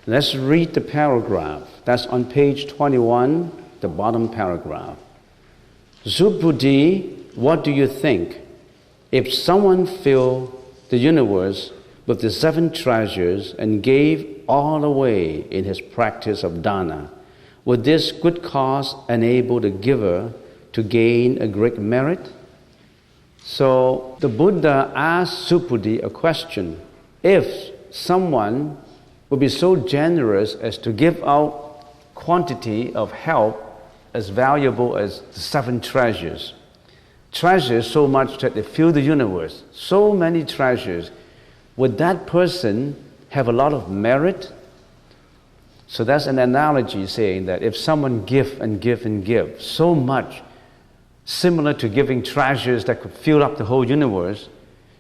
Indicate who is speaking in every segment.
Speaker 1: Let's read the paragraph. That's on page 21, the bottom paragraph. Subhuti, what do you think? If someone filled the universe with the 7 treasures and gave all away in his practice of dana, would this good cause enable the giver to gain a great merit? So the Buddha asked Subhuti a question. If someone would be so generous as to give out quantity of help as valuable as the 7 treasures so much that they fill the universe, so many treasures, would that person have a lot of merit? So that's an analogy saying that if someone give and give and give so much, similar to giving treasures that could fill up the whole universe,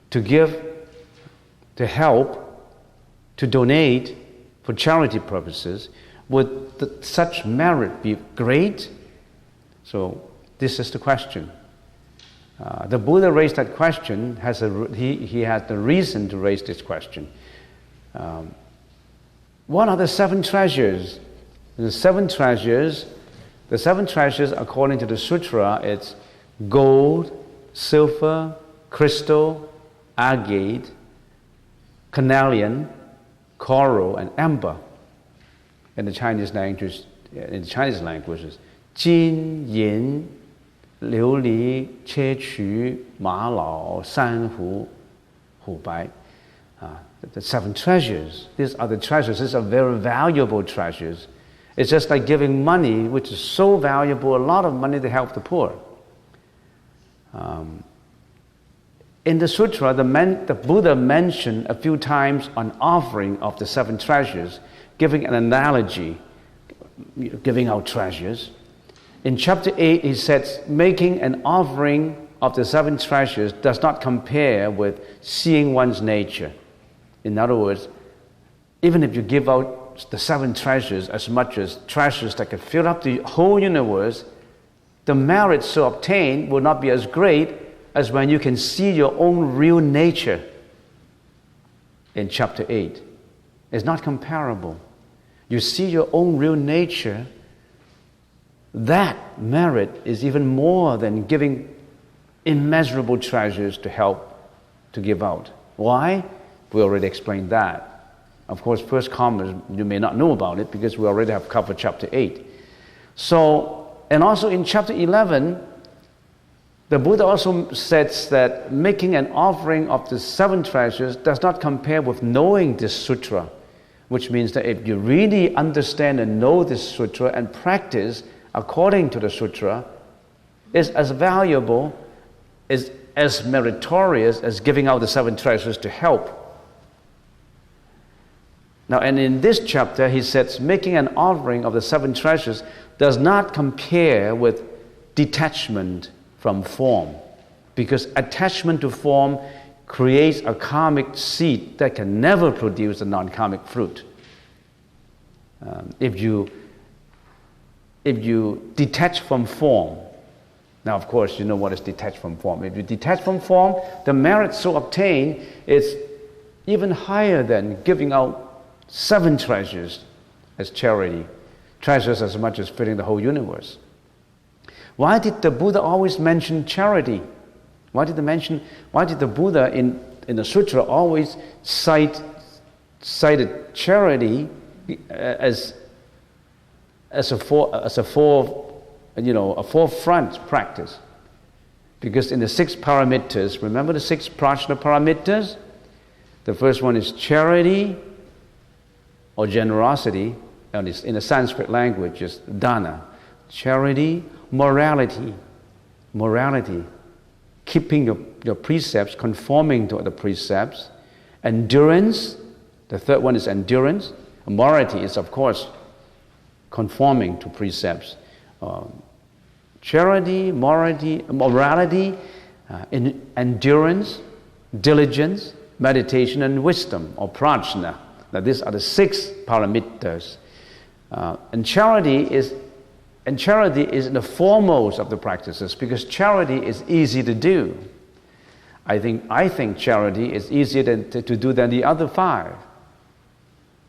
Speaker 1: to give, to help, to donate for charity purposes, would such merit be great? So this is the question. The Buddha raised that question, he had the reason to raise this question. What are the 7 treasures? The 7 treasures, according to the sutra, it's gold, silver, crystal, agate, carnelian, coral, and amber. In the Chinese language, it's Jin, Yin, Liu Li, Che Qu, Ma Lao, San Hu, Hu Bai. The 7 treasures. These are the treasures. These are very valuable treasures. It's just like giving money, which is so valuable, a lot of money to help the poor. In the sutra, the Buddha mentioned a few times an offering of the 7 treasures, giving an analogy, giving out treasures. In chapter 8, he says, making an offering of the 7 treasures does not compare with seeing one's nature. In other words, even if you give out the 7 treasures as much as treasures that can fill up the whole universe, the merit so obtained will not be as great as when you can see your own real nature in chapter 8. It's not comparable. You see your own real nature, that merit is even more than giving immeasurable treasures to help to give out. Why? We already explained that. Of course, first comers, you may not know about it because we already have covered chapter 8. So, and also in chapter 11, the Buddha also says that making an offering of the 7 treasures does not compare with knowing this sutra, which means that if you really understand and know this sutra and practice according to the sutra, is as valuable, is as meritorious as giving out the 7 treasures to help. Now, and in this chapter, he says, making an offering of the 7 treasures does not compare with detachment from form, because attachment to form creates a karmic seed that can never produce a non-karmic fruit. If you detach from form, now of course you know what is detached from form. If you detach from form, the merit so obtained is even higher than giving out 7 treasures as charity, treasures as much as filling the whole universe. Why did the Buddha always mention charity? Why did the Buddha in the sutra always cited charity as a forefront practice? Because in the 6 paramitas, remember the 6 prajna paramitas? The first one is charity or generosity, and in the Sanskrit language is dana. Charity, morality, keeping your precepts, conforming to the precepts. Endurance, the third one is endurance. Morality is, of course, conforming to precepts. Charity, morality, endurance, diligence, meditation, and wisdom, or prajna. Now, these are the 6 paramitas. And charity is the foremost of the practices, because charity is easy to do. I think charity is easier to do than the other 5.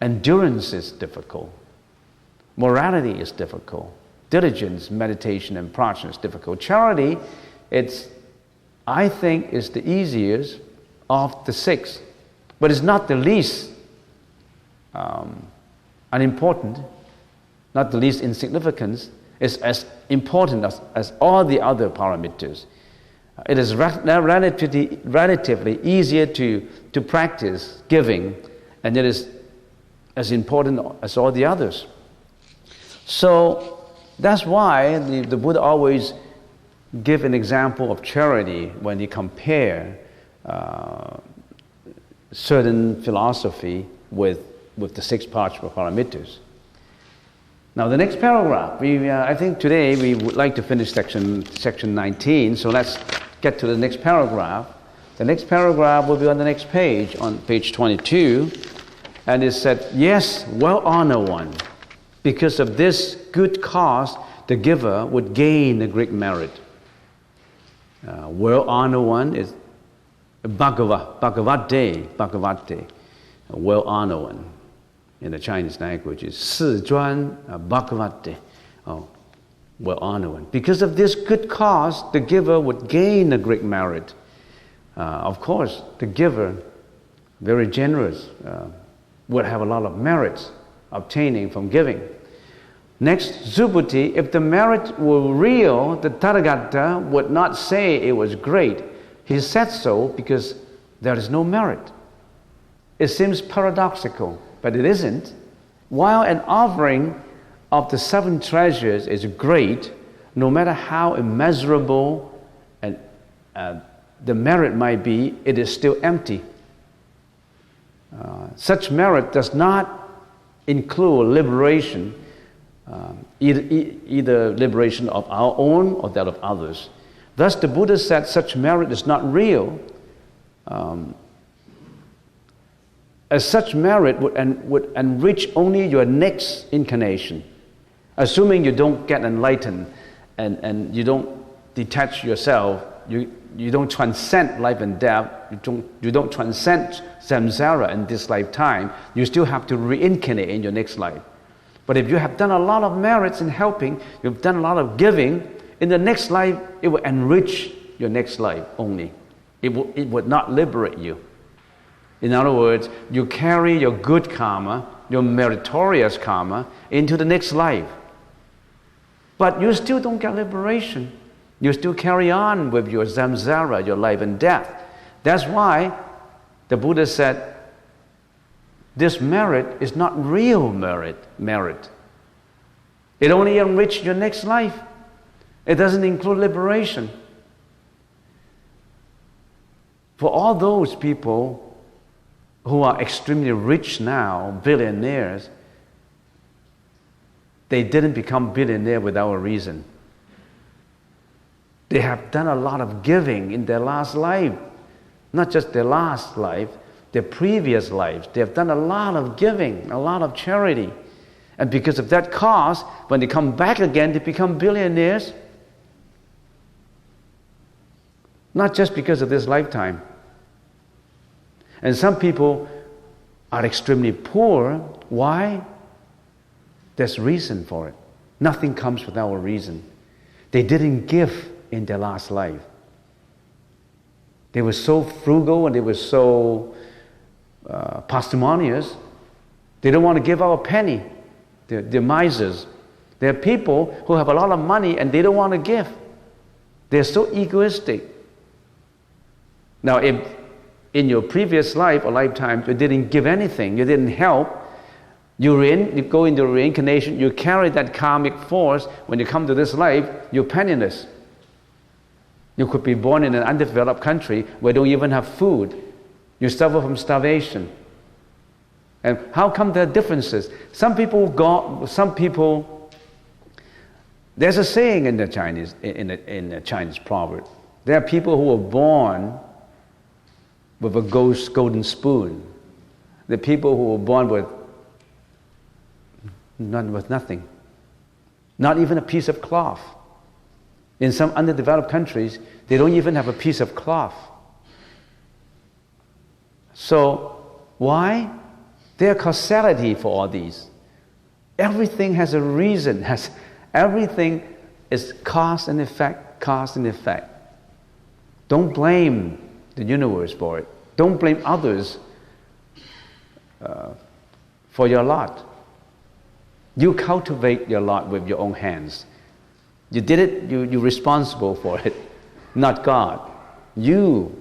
Speaker 1: Endurance is difficult. Morality is difficult. Diligence, meditation, and prajna is difficult. Charity, I think, is the easiest of the six, but it's not the least unimportant, not the least insignificant. It's as important as all the other paramitas. It is relatively easier to practice giving, and it is as important as all the others. So that's why the Buddha always give an example of charity when he compare certain philosophy with the six paramitas. Now the next paragraph, I think today we would like to finish section 19, so let's get to the next paragraph. The next paragraph will be on the next page, on page 22, and it said, yes, well-honored one, because of this good cause, the giver would gain a great merit. Well-honored one is Bhagavate, a well-honored one. In the Chinese language is Si Zhuan Bhagavate, well-honored one. Because of this good cause, the giver would gain a great merit. Of course, the giver, very generous, would have a lot of merits obtaining from giving. Next, Subhuti, if the merit were real, the Tathagata would not say it was great. He said so because there is no merit. It seems paradoxical, but it isn't. While an offering of the seven treasures is great, no matter how immeasurable and the merit might be, it is still empty. Such merit does not include liberation, either liberation of our own or that of others. Thus, the Buddha said such merit is not real, as such merit would enrich only your next incarnation. Assuming you don't get enlightened and you don't detach yourself, you don't transcend life and death, you don't transcend samsara in this lifetime, you still have to reincarnate in your next life. But if you have done a lot of merits in helping, you've done a lot of giving, in the next life, it will enrich your next life only. It would not liberate you. In other words, you carry your good karma, your meritorious karma, into the next life. But you still don't get liberation. You still carry on with your samsara, your life and death. That's why the Buddha said, this merit is not real merit. It only enriches your next life. It doesn't include liberation. For all those people who are extremely rich now, billionaires, they didn't become billionaires without a reason. They have done a lot of giving in their last life. Not just their last life, their previous lives. They have done a lot of giving, a lot of charity. And because of that cause, when they come back again, they become billionaires. Not just because of this lifetime. And some people are extremely poor. Why? There's reason for it. Nothing comes without a reason. They didn't give in their last life. They were so frugal and they were so parsimonious. They don't want to give out a penny. They're misers. There are people who have a lot of money and they don't want to give. They're so egoistic. Now, if in your previous life or lifetime you didn't give anything, you didn't help, you go into reincarnation, you carry that karmic force. When you come to this life, you're penniless. You could be born in an undeveloped country where they don't even have food. You suffer from starvation. And how come there are differences? Some people, there's a saying in the Chinese proverb. There are people who were born with a golden spoon. The people who were born with nothing. Not even a piece of cloth. In some underdeveloped countries, they don't even have a piece of cloth. So, why? There are causality for all these. Everything has a reason. Everything is cause and effect, cause and effect. Don't blame the universe for it. Don't blame others for your lot. You cultivate your lot with your own hands. You did it, you're responsible for it, not God. You,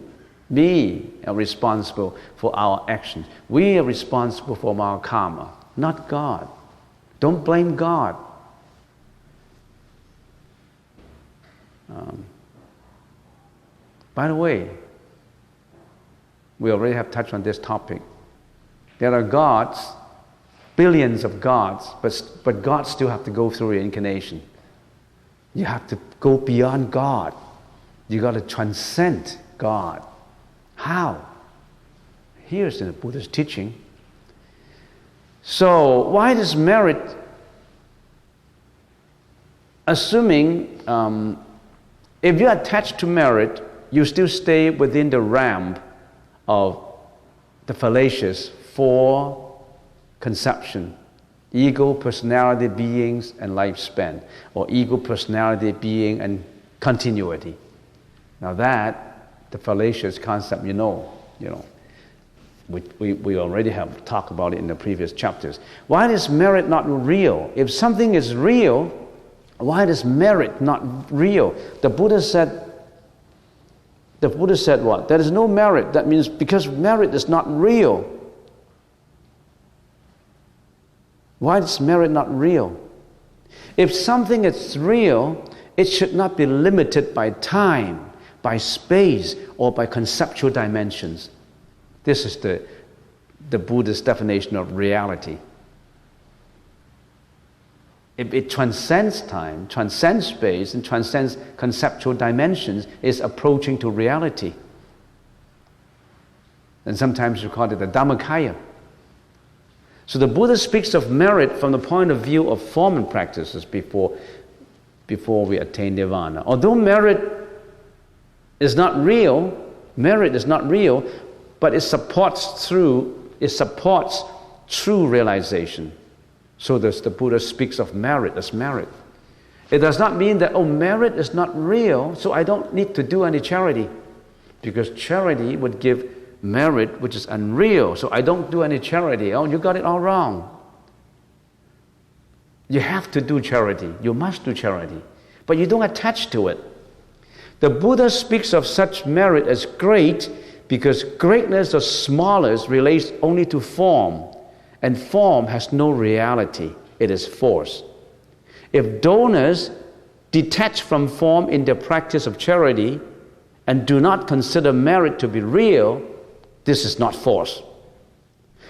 Speaker 1: me, are responsible for our actions. We are responsible for our karma, not God. Don't blame God. By the way, we already have touched on this topic. There are gods, billions of gods, but gods still have to go through reincarnation. You have to go beyond God. You got to transcend God. How? Here's in the Buddha's teaching. So, why does merit, assuming if you're attached to merit, you still stay within the realm of the fallacious four conception: ego, personality, beings, and lifespan, or ego, personality, being, and continuity. Now that, the fallacious concept, you know, we already have talked about it in the previous chapters. Why is merit not real? If something is real, why is merit not real? The Buddha said what? There is no merit. That means because merit is not real. Why is merit not real? If something is real, it should not be limited by time, by space, or by conceptual dimensions. This is the Buddhist definition of reality. If it transcends time, transcends space, and transcends conceptual dimensions, is approaching to reality. And sometimes we call it the Dhammakaya. So the Buddha speaks of merit from the point of view of form and practices before we attain nirvana. Although merit is not real, but it supports true realization. So the Buddha speaks of merit as merit. It does not mean that, merit is not real, so I don't need to do any charity. Because charity would give merit which is unreal, so I don't do any charity. Oh, you got it all wrong. You have to do charity. You must do charity. But you don't attach to it. The Buddha speaks of such merit as great because greatness or smallness relates only to form. And form has no reality. It is force. If donors detach from form in their practice of charity and do not consider merit to be real, this is not force.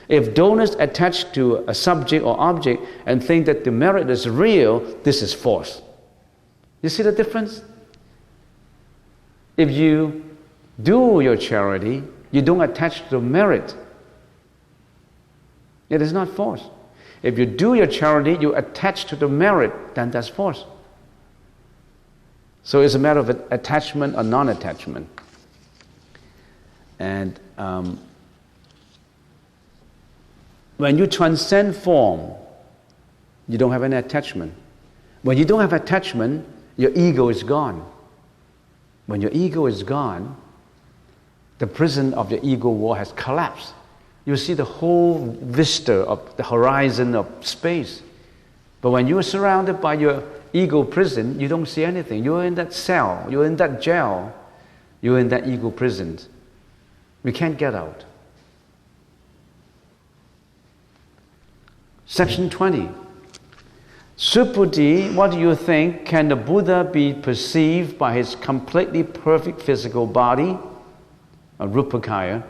Speaker 1: If donors attach to a subject or object and think that the merit is real, this is force. You see the difference? If you do your charity, you don't attach to merit. It is not force. If you do your charity, you attach to the merit, then that's force. So it's a matter of attachment or non-attachment. And when you transcend form, you don't have any attachment. When you don't have attachment, your ego is gone. When your ego is gone, the prison of your ego wall has collapsed. You see the whole vista of the horizon of space. But when you are surrounded by your ego prison, you don't see anything. You're in that cell, you're in that jail, you're in that ego prison. We can't get out. Section 20. Subhuti, what do you think? Can the Buddha be perceived by his completely perfect physical body? A Rupakaya.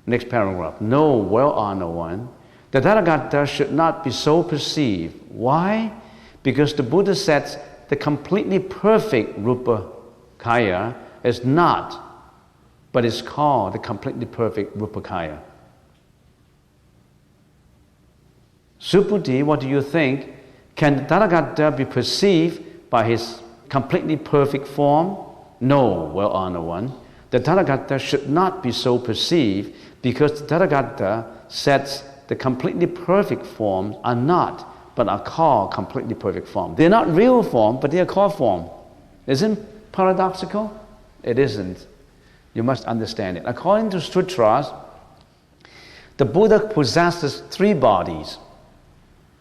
Speaker 1: Next paragraph. No, well-honored one. The Tathagata should not be so perceived. Why? Because the Buddha says the completely perfect Rupakaya is not, but is called the completely perfect Rupakaya. Subhuti, what do you think? Can the Tathagata be perceived by his completely perfect form? No, well-honored one. The Tathagata should not be so perceived because the Tathagata sets the completely perfect forms are not, but are called completely perfect form. They're not real form, but they are called form. Isn't paradoxical? It isn't. You must understand it. According to sutras, the Buddha possesses 3 bodies,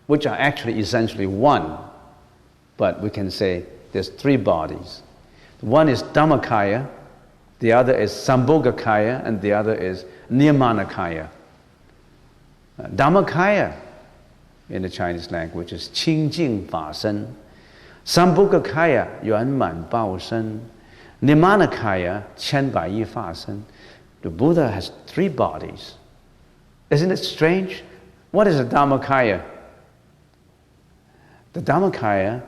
Speaker 1: which are actually essentially one. But we can say there's 3 bodies. One is Dhammakaya, the other is Sambhogakaya, and the other is Nirmanakaya. Dhammakaya in the Chinese language is Qing Jing Fa Shen. Sambhogakaya Yuan Man Bao Shen. Nirmanakaya Qian Bai Yi Fa Shen. The Buddha has 3 bodies. Isn't it strange? What is a Dhammakaya? The Dhammakaya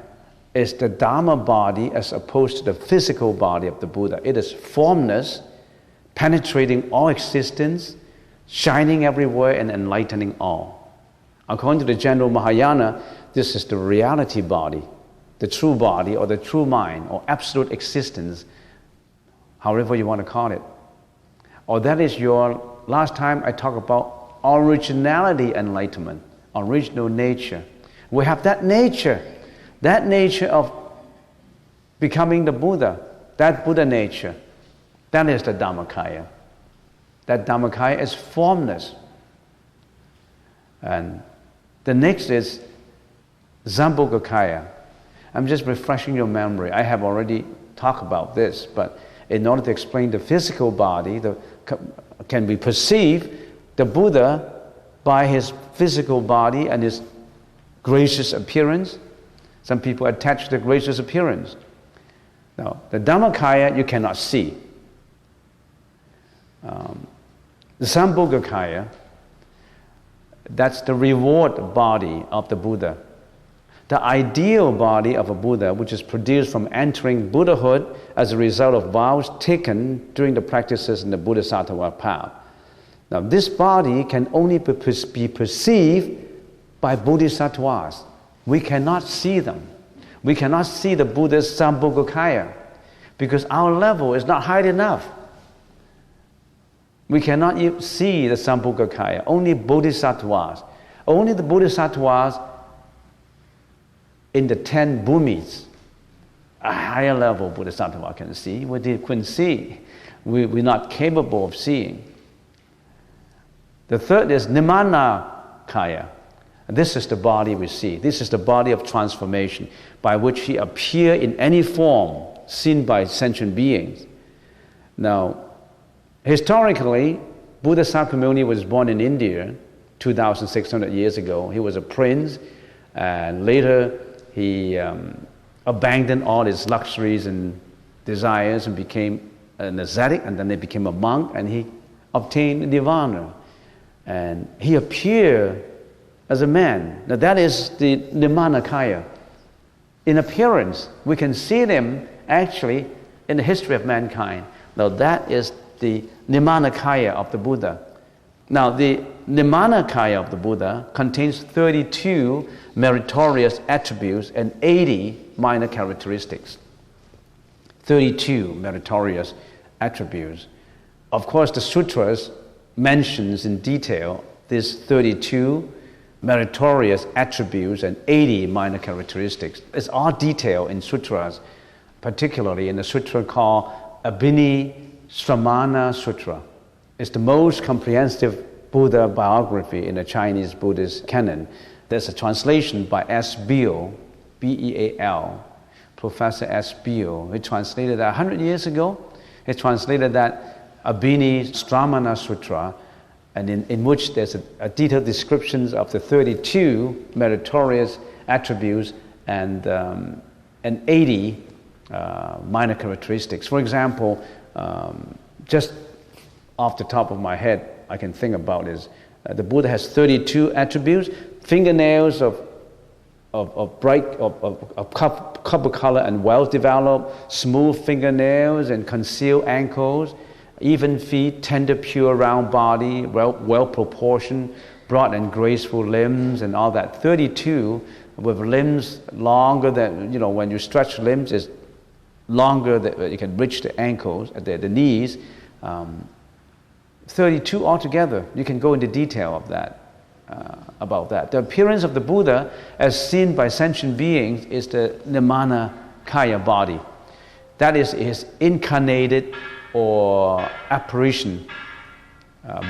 Speaker 1: is the Dharma body as opposed to the physical body of the Buddha. It is formless, penetrating all existence, shining everywhere and enlightening all. According to the general Mahayana, this is the reality body, the true body or the true mind or absolute existence, however you want to call it. Or that is your, last time I talked about originality enlightenment, original nature. We have that nature of becoming the Buddha, that Buddha nature. That is the Dhammakaya. That Dhammakaya is formless. And the next is Sambhogakaya. I'm just refreshing your memory. I have already talked about this, but in order to explain the physical body, can we perceive the Buddha by his physical body and his gracious appearance? Some people attach the gracious appearance. Now, the Dhammakaya you cannot see. The Sambhogakaya, that's the reward body of the Buddha. The ideal body of a Buddha, which is produced from entering Buddhahood as a result of vows taken during the practices in the Bodhisattva path. Now, this body can only be perceived by Bodhisattvas. We cannot see them. We cannot see the Buddha's Sambhogakaya because our level is not high enough. We cannot see the Sambhogakaya, only Bodhisattvas. Only the Bodhisattvas in the 10 bhumis, a higher level Bodhisattva can see. We couldn't see. We're not capable of seeing. The third is Nirmanakaya. This is the body we see. This is the body of transformation by which he appears in any form seen by sentient beings. Now, historically, Buddha Sakyamuni was born in India 2,600 years ago. He was a prince, and later he abandoned all his luxuries and desires and became an ascetic, and then he became a monk, and he obtained nirvana. And he appeared as a man. Now that is the Nirmanakaya. In appearance, we can see them actually in the history of mankind. Now that is the Nirmanakaya of the Buddha. Now the Nirmanakaya of the Buddha contains 32 meritorious attributes and 80 minor characteristics. 32 meritorious attributes. Of course, the sutras mentions in detail these 32 meritorious attributes and 80 minor characteristics. It's all detailed in sutras, particularly in the sutra called Abhinishramana Sutra. It's the most comprehensive Buddha biography in the Chinese Buddhist canon. There's a translation by S. Beal, B-E-A-L, Professor S. Beal. He translated that 100 years ago. He translated that Abhinishramana Sutra, and in which there's a detailed descriptions of the 32 meritorious attributes and 80 minor characteristics. For example, just off the top of my head, I can think about is the Buddha has 32 attributes: fingernails of copper color and well developed, smooth fingernails and concealed ankles, even feet, tender, pure, round body, well proportioned, broad and graceful limbs, and all that. 32 with limbs longer than, when you stretch limbs, is longer that you can reach the ankles, the knees. 32 altogether. You can go into detail of that. about that. The appearance of the Buddha, as seen by sentient beings, is the Nirmana Kaya body. That is his incarnated or apparition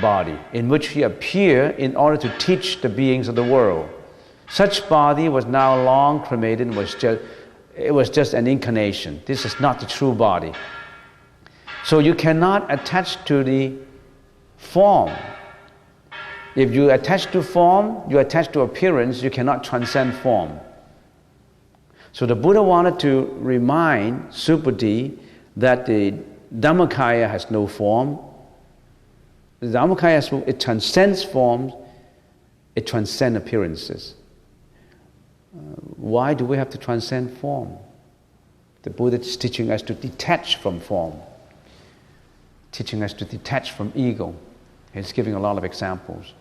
Speaker 1: body, in which he appeared in order to teach the beings of the world. Such body was now long cremated and it was just an incarnation. This is not the true body. So you cannot attach to the form. If you attach to form, you attach to appearance, you cannot transcend form. So the Buddha wanted to remind Subhuti that the Dhammakaya has no form. The Dhammakaya it transcends forms, it transcends appearances. Why do we have to transcend form? The Buddha is teaching us to detach from form, teaching us to detach from ego. He's giving a lot of examples.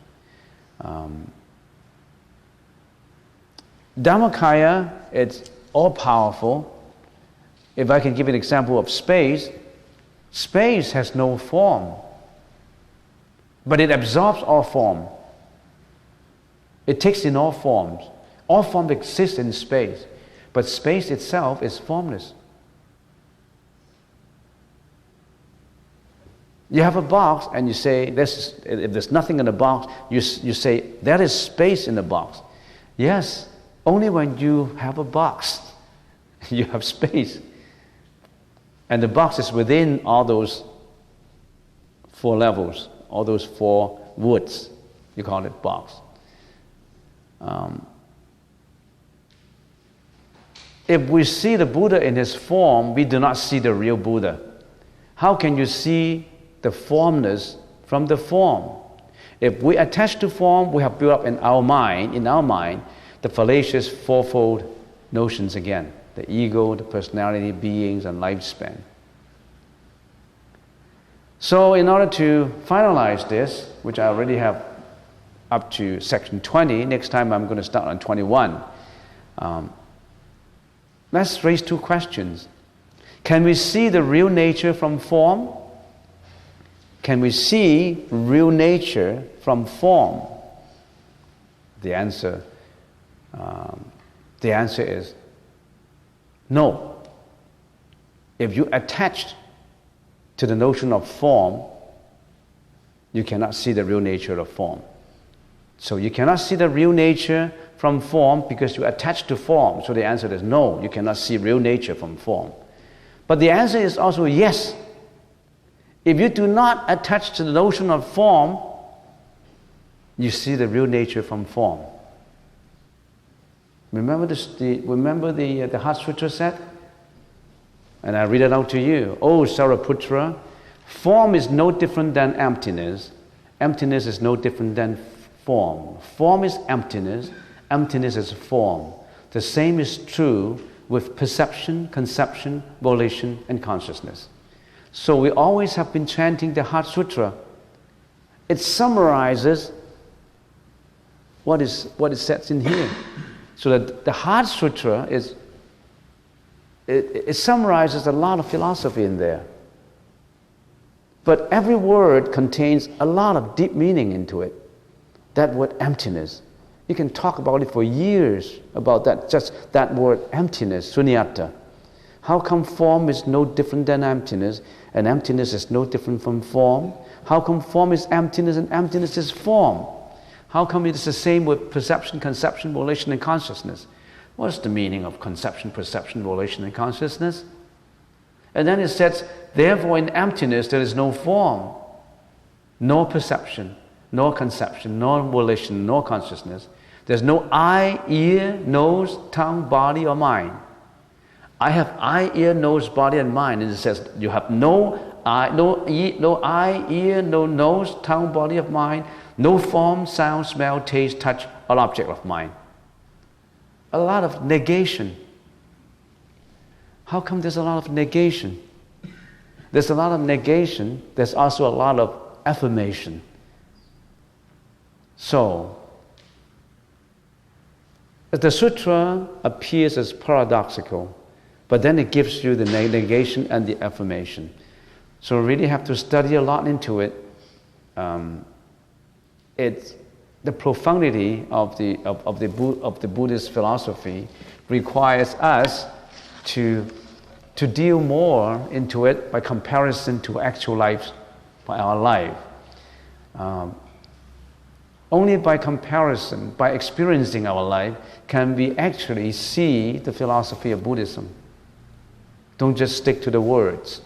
Speaker 1: Dhammakaya, it's all-powerful. If I can give an example of space, space has no form, but it absorbs all form. It takes in all forms. All forms exist in space, but space itself is formless. You have a box and you say, if there's nothing in the box, you say, there is space in the box. Yes, only when you have a box, you have space. And the box is within all those 4 levels, all those 4 woods. You call it box. If we see the Buddha in his form, we do not see the real Buddha. How can you see the formless from the form? If we attach to form, we have built up in our mind, the fallacious 4-fold notions again: the ego, the personality, beings, and lifespan. So in order to finalize this, which I already have up to section 20, next time I'm going to start on 21. Let's raise 2 questions. Can we see the real nature from form? Can we see real nature from form? The answer is no. If you attach to the notion of form, you cannot see the real nature of form. So you cannot see the real nature from form because you attach to form. So the answer is no, you cannot see real nature from form. But the answer is also yes. If you do not attach to the notion of form, you see the real nature from form. Remember the Heart Sutra said? And I read it out to you. Oh, Saraputra, form is no different than emptiness. Emptiness is no different than form. Form is emptiness. Emptiness is form. The same is true with perception, conception, volition, and consciousness. So we always have been chanting the Heart Sutra. It summarizes what is said in here. So that the Heart Sutra it summarizes a lot of philosophy in there. But every word contains a lot of deep meaning into it. That word emptiness. You can talk about it for years, about that, just that word emptiness, sunyata. How come form is no different than emptiness, and emptiness is no different from form? How come form is emptiness and emptiness is form? How come it is the same with perception, conception, volition, and consciousness? What's the meaning of conception, perception, volition, and consciousness? And then it says, therefore in emptiness there is no form, no perception, nor conception, nor volition, nor consciousness. There's no eye, ear, nose, tongue, body, or mind. I have eye, ear, nose, body, and mind. And it says you have no eye, ear, no nose, tongue, body of mind, no form, sound, smell, taste, touch, or object of mind. A lot of negation. How come there's a lot of negation? There's a lot of negation. There's also a lot of affirmation. So, the sutra appears as paradoxical, but then it gives you the negation and the affirmation. So we really have to study a lot into it. the profundity of the Buddhist philosophy requires us to deal more into it by comparison to actual life, by our life. Only by comparison, by experiencing our life, can we actually see the philosophy of Buddhism. Don't just stick to the words.